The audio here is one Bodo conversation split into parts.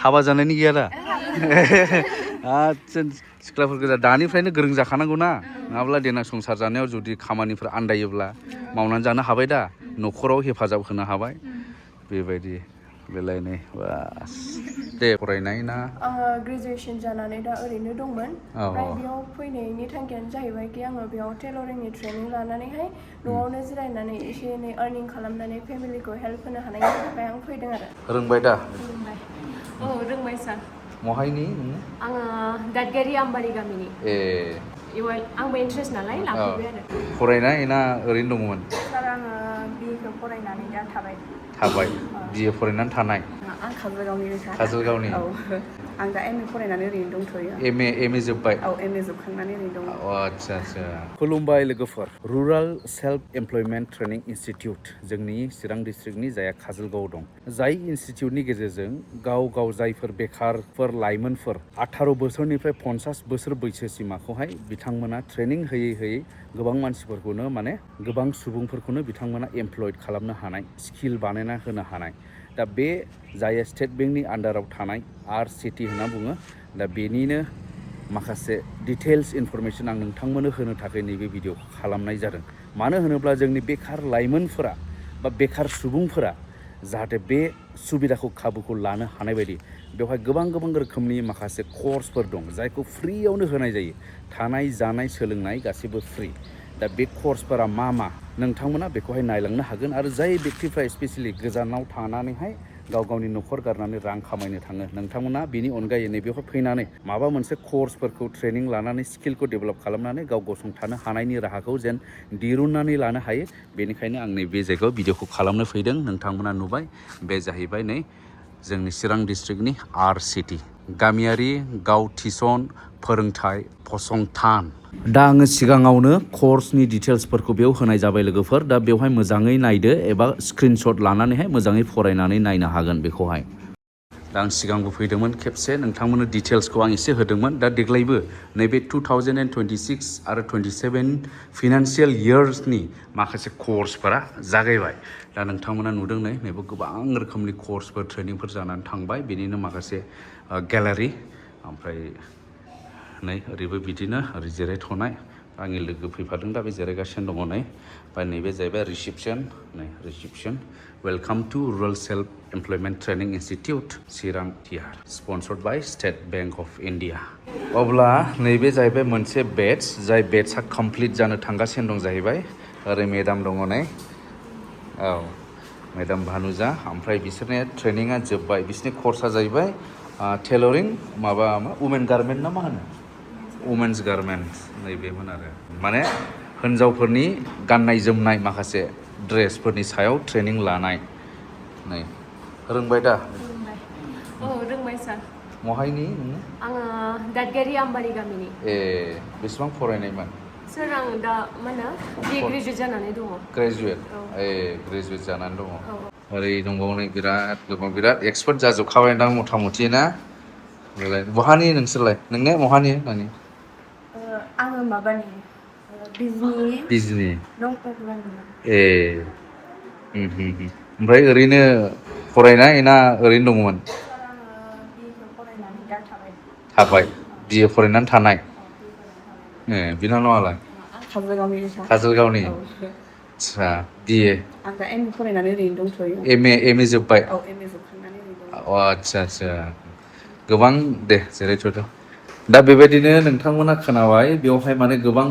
हाबा जानायनि गैया दा आच्छा सिख्लाफोरखौ दानिफ्रायनो गोरों जाखानांगौ ना नङाब्ला देनां संसार जानायाव जुदि खामानिफोर आन्दायोब्ला मावनानै जानो हाबाय दा न'खराव हेफाजाब होनो हाबाय बेबायदि बेलायनै बास दे फरायनाय ना आङो ग्रेजुवेसन जानानै दा ओरैनो दंमोन ओमफ्राय बेयाव फैनायनि थांखियानो जाहैबाय कि आङो बेयाव टेलरिंनि ट्रेनिं लानानैहाय न'आवनो जिरायनानै एसे एनै आर्निं खालामनानै फेमिलिखौ हेल्प होनो हानायनि थाखाय आं फैदों आरो रोंबाय दा रोंबाय औ रोंबाय सार महायनि नोङो आङो दादगारि आम्बारि गामिनि आंबो इन्ट्रेस्ट नालाय लाफैबाय आरो फरायनाय ना ओरैनो दंमोन सार आङो बिए फरायनानै दा थाबाय बिए फरायनानै थानाय आं काजलगावनि काजलगावनि औ आं दा एम ए फरायनानै ओरैनो दंथ'यो एम ए जोब्बाय औ एम ए जोबखांनानै ओरैनो दङ आच्छा खुलुमबाय लोगोफोर rural self employment training institute जोंनि चिरां डिस्ट्रिक्टनि जायहा काजलगाव दं जाय इनस्टिटिउटनि गेजेरजों गाव जायफोर बेखारफोर लाइमोनफोर 18 बोसोरनिफ्राय 50 बोसोर बैसोसिमाखौहाय बिथांमोना ट्रेनिं होयै गोबां मानसिफोरखौनो माने गोबां सुबुंफोरखौनो बिथांमोना एमप्लयड खालामनो हानाय स्किल बानायना होनो हानाय दा बे जाय स्टेट बेंकनि आन्डाराव थानाय RSETI होनना बुङो दा बेनिनो माखासे डिटेल्स इनफरमेसन आं नोंथांमोननो होनो थाखाय नैबे भिडिअखौ खालामनाय जादों मानो होनोब्ला जोंनि बेखार लाइमोनफोरा बा बेखार सुबुंफोरा जाहाथे बे सुबिदाखौ खाबुखौ लानो हानाय बायदि बेवहाय गोबां रोखोमनि माखासे कर्सफोर दं जायखौ फ्रियावनो होनाय जायो थानाय जानाय सोलोंनाय गासिबो फ्रि दा बे कर्सफोरा मा नोंथांमोना बेखौहाय नायलांनो हागोन आरो जाय व्यक्तिफ्रा स्पेसियेलि गोजानाव थानानैहाय गावनि न'खर गारनानै रां खामायनो थाङो नोंथांमोना बेनि अनगायै नैबेयाव फैनानै माबा मोनसे कर्सफोरखौ ट्रेनिं लानानै स्किलखौ डेभेलप खालामनानै गाव गसंथानो हानायनि राहाखौ जेन दिरुननानै लानो हायो बेनिखायनो आं नै बे जायगायाव भिडिअखौ खालामनो फैदों नोंथांमोना नुबाय बे जाहैबाय नै जोंनि चिरां डिस्ट्रिक्टनि RSETI गामियारि गाव थिसन फोरोंथाइ फसंथान दा आङो सिगाङावनो कर्सनि डिटेल्सफोरखौ बेयाव होनाय जाबाय लोगोफोर दा बेवहाय मोजाङै नायदो एबा स्क्रिनशट लानानैहाय मोजाङै फरायनानै नायनो हागोन बेखौहाय दा आं सिगांबो फैदोंमोन खेबसे नोंथांमोननो डिटेल्सखौ आं एसे होदोंमोन दा देग्लायबो नैबे 2026 आरो 27 फिनान्सियेल इयार्सनि माखासे कर्सफोरा जागायबाय दा नोंथांमोना नुदों नैबे गोबां रोखोमनि कर्सफोर ट्रेनिंफोर जानानै थांबाय बेनिनो माखासे गेलारि ओमफ्राय नै ओरैबो बिदिनो ओरै जिरायथ'नाय आंनि लोगो फैफादों दा बे जिरायगासिनो दङ नै ओमफ्राय नैबे जाहैबाय reception welcome to rural self employment training institute Chirang टिआर sponsored by state bank of India अब्ला नैबे जाहैबाय मोनसे बेट्स जाय बेट्सआ कमप्लिट जानो थांगासिनो दं जाहैबाय ओरै मेदाम दङ नै औ मेदाम भानुजा ओमफ्राय बिसोरनि ट्रेनिङा जोब्बाय बिसोरनि कर्सआ जाहैबाय टेलरिं माबा वुमेन गारमेन्ट ना मा होनो वुमेन्स गारमेन्ट नैबेमोन आरो माने हिन्जावफोरनि गाननाय जोमनाय माखासे ड्रेसफोरनि सायाव ट्रेनिं लानाय नै रोंबाय दा रोंबाय सार महायनि नोङो आङो दादगारि आम्बारि गामिनि बेसेबां फरायनायमोन सार आं दा मा होनो बिए ग्रेजुवेट जानानै दङ ग्रेजुवेट जानानै दङ ओरै दंबावो नै बिराद एक्सपार्ट जाजोबखाबाय दां मथा मथि ना बहानि नोंसोरलाय नोंने बहानि होननानै आङो माबानि बिजनि ओमफ्राय ओरैनो फरायनाय ना ओरैनो दंमोन सार आङो बिए फरायनानै दा थाबाय बिए फरायनानै थानाय बिनानावालाय काजलगावनि आच्छा बिए आं दा एम ए फरायनानै ओरैनो दंथ'यो एम ए जोब्बाय एम ए जोबखांनानै ओरैनो दङ आच्छा गोबां दे जिरायथ'दो दा बेबायदिनो नोंथांमोना खोनाबाय बेवहाय माने गोबां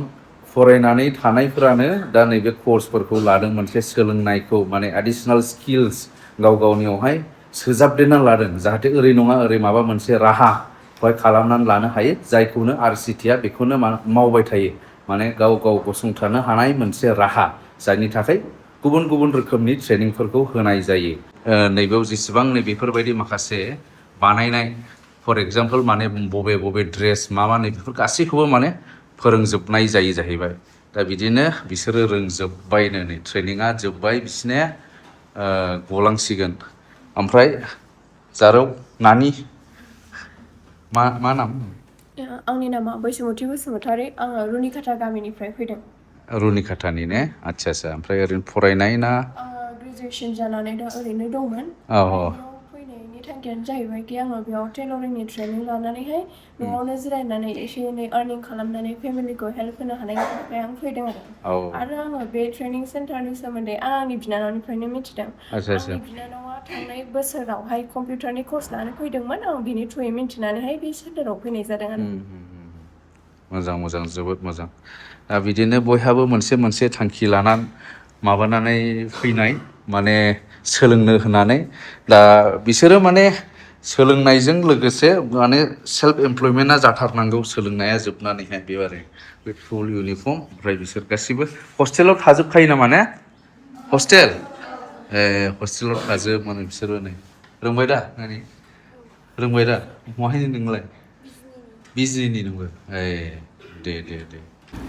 फरायनानै थानायफोरानो दा नैबे कर्सफोरखौ लादों मोनसे सोलोंनायखौ माने एडिसनेल स्किल्स गावनियावहाय सोजाबदेरना लादों जाहाथे ओरै नङा ओरै माबा मोनसे राहा खालामनानै लानो हायो जायखौनो RSETIआ बेखौनो मावबाय थायो माने गाव गसंथानो हानाय मोनसे राहा जायनि थाखाय गुबुन रोखोमनि ट्रेनिंफोरखौ होनाय जायो नैबेयाव जेसेबां बेफोरबायदि माखासे बानायनाय फर एग्जाम्पल माने बबे ड्रेस मा बेफोर गासैखौबो माने फोरोंजोबनाय जायो जाहैबाय दा बिदिनो बिसोरो रोंजोब्बायनो नै ट्रेनिङा जोब्बाय बिसोरनिया गलांसिगोन ओमफ्राय जारौ नानि मा नाम आंनि नामा बैसोमुथि बसुमतारी आङो रुनिकाटा गामिनिफ्राय फैदों रुनिकाटानि ने आच्छा ओमफ्राय ओरैनो फरायनाय ना ग्रेजुवेसन जानानै दा ओरैनो दंमोन बेयाव फैनायनि थांखियानो जाहैबाय कि आङो बेयाव टेलरिंनि ट्रेनिं लानानैहाय न'आवनो जिरायनानै एसे एनै आर्निं खालामनानै फेमिलिखौ हेल्प होनो हानायनि थाखाय आं फैदों आरो आङो बे ट्रेनिं सेन्टारनि सोमोन्दै आंनि बिनानावनिफ्रायनो मिथिदों आंनि बिनानावा थांनाय बोसोरावहाय कम्पिउटारनि कर्स लानो फैदोंमोन आं बिनि थ्रुयै मिथिनानैहाय बे सेन्टाराव फैनाय जादों आरो मोजां जोबोद मोजां दा बिदिनो बयहाबो मोनसे थांखि लानानै माबानानै फैनाय माने सोलोंनो होननानै दा बिसोरो माने सोलोंनायजों लोगोसे माने सेल्फ एमप्लयमेन्टआ जाथारनांगौ सोलोंनाया जोबनानैहाय बे आरो बे फुल इउनिफर्म ओमफ्राय बिसोर गासिबो हस्टेलाव थाजोबखायो नामा ने हस्टेल हस्टेलाव थाजोबो बिसोरबो नै रोंबाय दा रोंबाय दा महायनि नोंलाय बिजनिनि नोंबो दे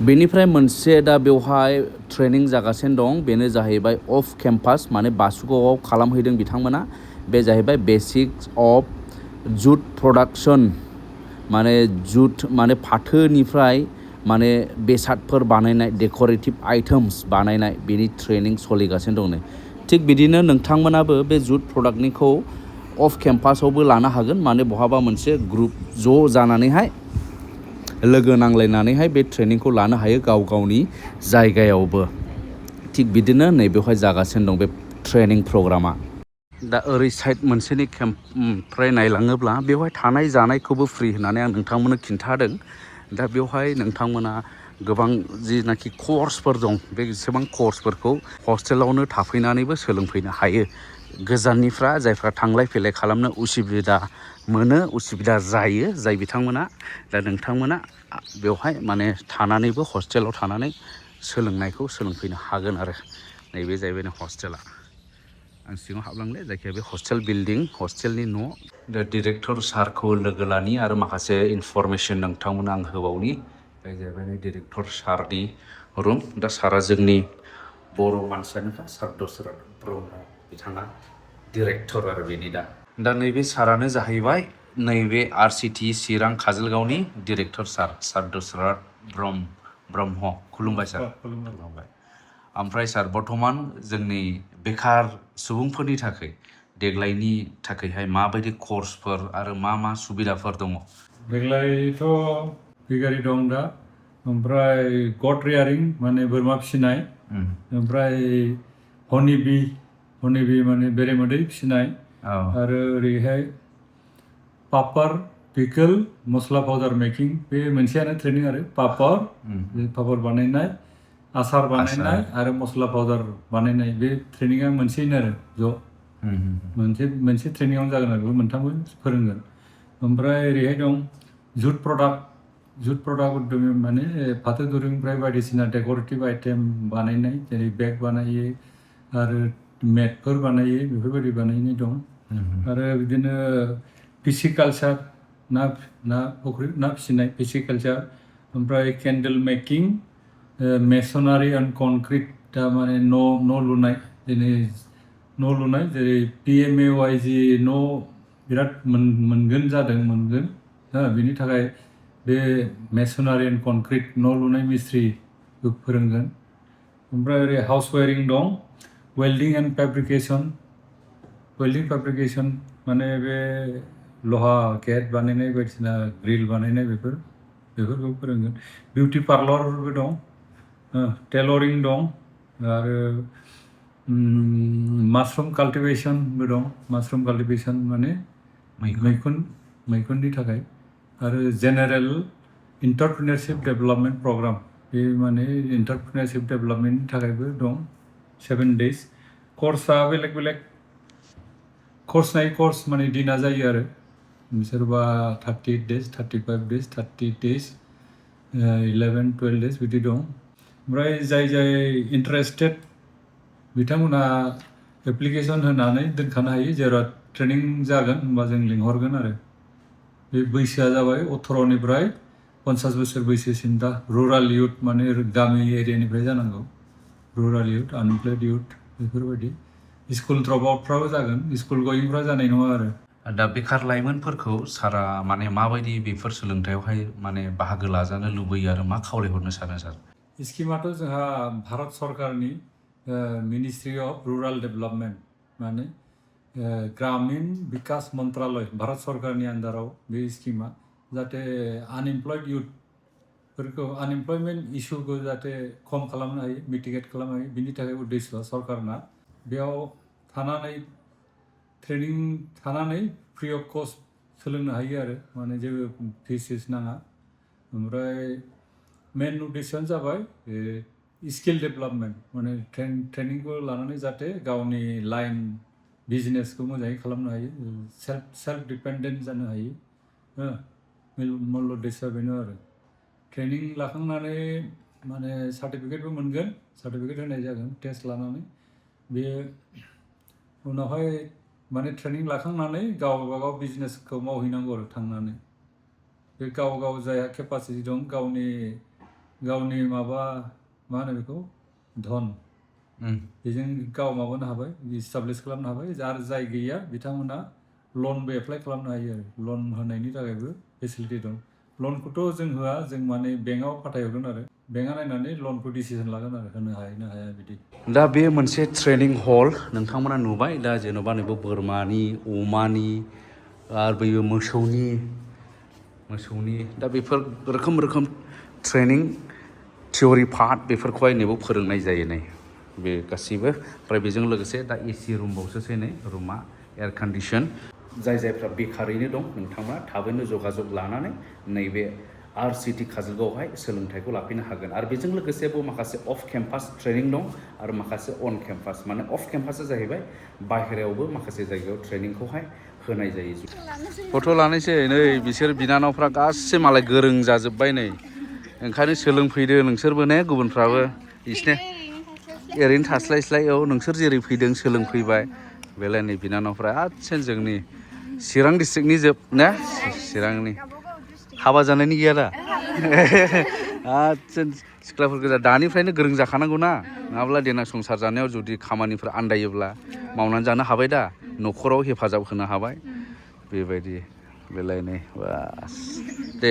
बेनिफ्राय मोनसे दा बेवहाय ट्रेनिं जागासिनो दं बेनो जाहैबाय अफ केम्पास माने बासुगावआव खालामहैदों बिथांमोना बे जाहैबाय बेसिक्स अफ जुट प्रडाक्शन माने जुट माने फाथोनिफ्राय माने बेसादफोर बानायनाय डेक'रेटिभ आइटेम्स बानायनाय बेनि ट्रेनिं सोलिगासिनो दं नै थिग बिदिनो नोंथांमोनाबो बे जुट प्रडाक्टनिखौ अफ केम्पासावबो लानो हागोन माने बहाबा मोनसे ग्रुप ज' जानानैहाय लोगो नांलायनानैहाय बे ट्रेनिंखौ लानो हायो गाव गावनि जायगायावबो थिग बिदिनो नैबेवहाय जागासिनो दं बे ट्रेनिं प्रग्रामा दा ओरै साइड मोनसेनि केम्पनिफ्राय नायलाङोब्ला बेवहाय थानाय जानायखौबो फ्रि होननानै आं नोंथांमोननो खिन्थादों दा बेवहाय नोंथांमोना गोबां जिनाखि कर्सफोर दं बे जेसेबां कर्सफोरखौ हस्टेलावनो थाफैनानैबो सोलोंफैनो हायो गोजाननिफ्रा जायफ्रा थांलाय फैलाय खालामनो उसुबिदा मोनो उसुबिदा जायो जाय बिथांमोना दा नोंथांमोना बेवहाय माने थानानैबो हस्टेलाव थानानै सोलोंनायखौ सोलोंफैनो हागोन आरो नैबे जाहैबाय हस्टेला आं सिङाव हाबलांले जायखिया बे हस्टेल बिल्डिं हस्टेलनि न' दा डिरेक्टर सारखौ लोगो लानि आरो माखासे इनफरमेसन नोंथांमोना आं होबावनि बे जाहैबाय डिरेक्टर सारनि रुम दा सारा जोंनि बर' मानसियानोखा सार दशरथ ब्रह्म बिथाङा डिरेक्टर आरो बेनि दा नैबे सारानो जाहैबाय नैबे RSETI चिरां काजलगावनि डिरेक्टर सार दशरथ ब्रह्म खुलुमबाय सार खुलुमबाय ओमफ्राय सार बर्थमान जोंनि बेखार सुबुंफोरनि थाखाय देग्लायनि थाखायहाय माबायदि कर्सफोर आरो मा सुबिदाफोर दङ देग्लायथ' बिगारि दं दा ओमफ्राय गट रियारिं माने बोरमा फिसिनाय ओमफ्राय हनिबि माने बेरेमोदै फिसिनाय आरो ओरैहाय पापर पिकल मस्ला पाउडार मेकिं बे मोनसेयानो ट्रेनिं आरो पापर बानायनाय आसार बानायनाय आरो मस्ला पाउडार बानायनाय बे ट्रेनिङा मोनसेयैनो आरो ज' मोनसे ट्रेनिङावनो जागोन आरो मोनथामबो फोरोंगोन ओमफ्राय ओरैहाय दं जुट प्रडाक्ट माने फाथो दुरुंनिफ्राय बायदिसिना डेक'रेटिभ आइटेम बानायनाय जेरै बेग बानायो आरो मेटफोर बानायो बेफोरबायदि बानायनाय दं आरो बिदिनो पिसिकालचार ना फिसिनाय पिसिकालचार ओमफ्राय केन्डेल मेकिं मेसनारि एन्ड कनक्रिट दा माने न' लुनाय जेरै PMAYG न' बिराद मोनगोन बिनि थाखाय बे मेसनारि एन्ड कनक्रिट न' लुनाय मिस्ट्रिबो फोरोंगोन ओमफ्राय ओरै हाउस वायरिं दं वेल्डिं एन्ड फेब्रिकेशन माने बे लहा गेट बानायनाय बायदिसिना ग्रिल बानायनाय बेफोरखौ फोरोंगोन बिउटि पार्लारबो दं टेलरिं दं आरो मासरुम काल्टिवेशनबो दं मासरुम काल्टिवेशन माने मैखुननि थाखाय आरो जेनेरेल एन्टारप्रिनियरशिप डेभेलपमेन्ट प्रग्राम बे माने एन्टारप्रिनियरशिप डेभेलपमेन्टनि थाखायबो दं 7 days कर्सआ बेलेग कर्स नायै कर्स माने दिना जायो आरो सोरबा 38 days 35 days 30 days 11-12 days बिदि दं ओमफ्राय जाय इन्टारेस्टेड बिथांमोना एप्लिकेसन होनानै दोनखानो हायो जेराव ट्रेनिं जागोन होनबा जों लिंहरगोन आरो बे बैसोआ जाबाय 18निफ्राय 50 बोसोर बैसोसिम दा रुराल इयुथ माने गामि एरियानिफ्राय जानांगौ रुराल इयुथ आनएमप्लयड इयुथ बेफोरबायदि स्कुल ड्रप आउटफ्राबो जागोन स्कुल गयिंफ्रा जानाय नङा आरो दा बेखार लाइमोनफोरखौ सारा माने माबायदि बेफोर सोलोंथायावहाय माने बाहागो लाजानो लुबैयो आरो मा खावलायहरनो सानो सार स्किमाथ' जोंहा भारत सरकारनि मिनिस्ट्रि अफ रुराल डेभेलपमेन्ट माने ग्रामीण विकास मन्त्रालय भारत सरकारनि आन्दाराव बे स्किमा जाहाथे आनएमप्लयड इयुथफोरखौ आनएमप्लयमेन्ट इस्युखौ जाहाथे खम खालामनो हायो मिटिगेट खालामनो हायो बिनि थाखाय उद्देश्यआ सरकारना बेयाव थानानै ट्रेनिं थानानै फ्रि अफ कस्ट सोलोंनो हायो आरो माने जेबो फिस नाङा ओमफ्राय मेन उद्देश्यआनो जाबाय स्किल डेभेलपमेन्ट माने ट्रेनिंखौ लानानै जाहाथे गावनि लाइन बिजनेसखौ मोजाङै खालामनो हायो सेल्फ डिपेन्डेन्ट जानो हायो मुल उद्देश्यआ बेनो आरो ट्रेनिं लाखांनानै माने सार्टिफिकेटबो मोनगोन सार्टिफिकेट होनाय जागोन टेस्ट लानानै बे उनावहाय माने ट्रेनिं लाखांनानै गावबागाव बिजनेसखौ मावहैनांगौ आरो थांनानै बे गाव जायहा केपासिटि दं गावनि माबा मा होनो बेखौ धन बेजों गाव माबानो हाबाय इस्टाब्लिस खालामनो हाबाय आरो जाय गैया बिथांमोना लनबो एप्लाइ खालामनो हायो आरो लन होनायनि थाखायबो फेसिलिटि दं लनखौथ' जों होआ जों माने बेंकआव फाथायहरगोन आरो बेंकआ नायनानै लनखौ डिसिसन लागोन आरो होनो हायो ना हाया बिदि दा बे मोनसे ट्रेनिं हल नोंथांमोना नुबाय दा जेन'बा नैबे बोरमानि अमानि आरो बैयो मोसौनि दा बेफोर रोखोम ट्रेनिं थियरि पार्ट बेफोरखौहाय नैबे फोरोंनाय जायो नै बे गासैबो ओमफ्राय बेजों लोगोसे दा एसि रुमबावसोसै नै रुमा एयार कन्डिसन जायफ्रा बेखारैनो दं नोंथांमोना थाबैनो जगाजग लानानै नैबे RSETI काजलगावआवहाय सोलोंथाइखौ लाफैनो हागोन आरो बेजों लोगोसेबो माखासे अफ केम्पास ट्रेनिं दं आरो माखासे अन केम्पास माने अफ केम्पासआ जाहैबाय बाहेरायावबो माखासे जायगायाव ट्रेनिंखौहाय होनाय जायो फट' लानोसै नै बिसोर बिनानावफ्रा गासै मालाय गोरों जाजोब्बाय नै ओंखायनो सोलोंफैदो नोंसोरबो ने गुबुनफ्राबो बिसोरनो ओरैनो थास्लायस्लाय औ नोंसोर जेरै फैदों सोलोंफैबाय बेलाय नै बिनानावफ्रा आदसा जोंनि चिरां डिस्ट्रिक्टनि जोब ना चिरांनि हाबा जानायनि गैया दा आदसा सिख्लाफोर गोजा दानिफ्रायनो गोरों जाखानांगौ ना नङाब्ला देनां संसार जानायाव जुदि खामानिफोर आन्दायोब्ला मावनानै जानो हाबाय दा न'खराव हेफाजाब होनो हाबाय बेबायदि बेलाय नै बास दे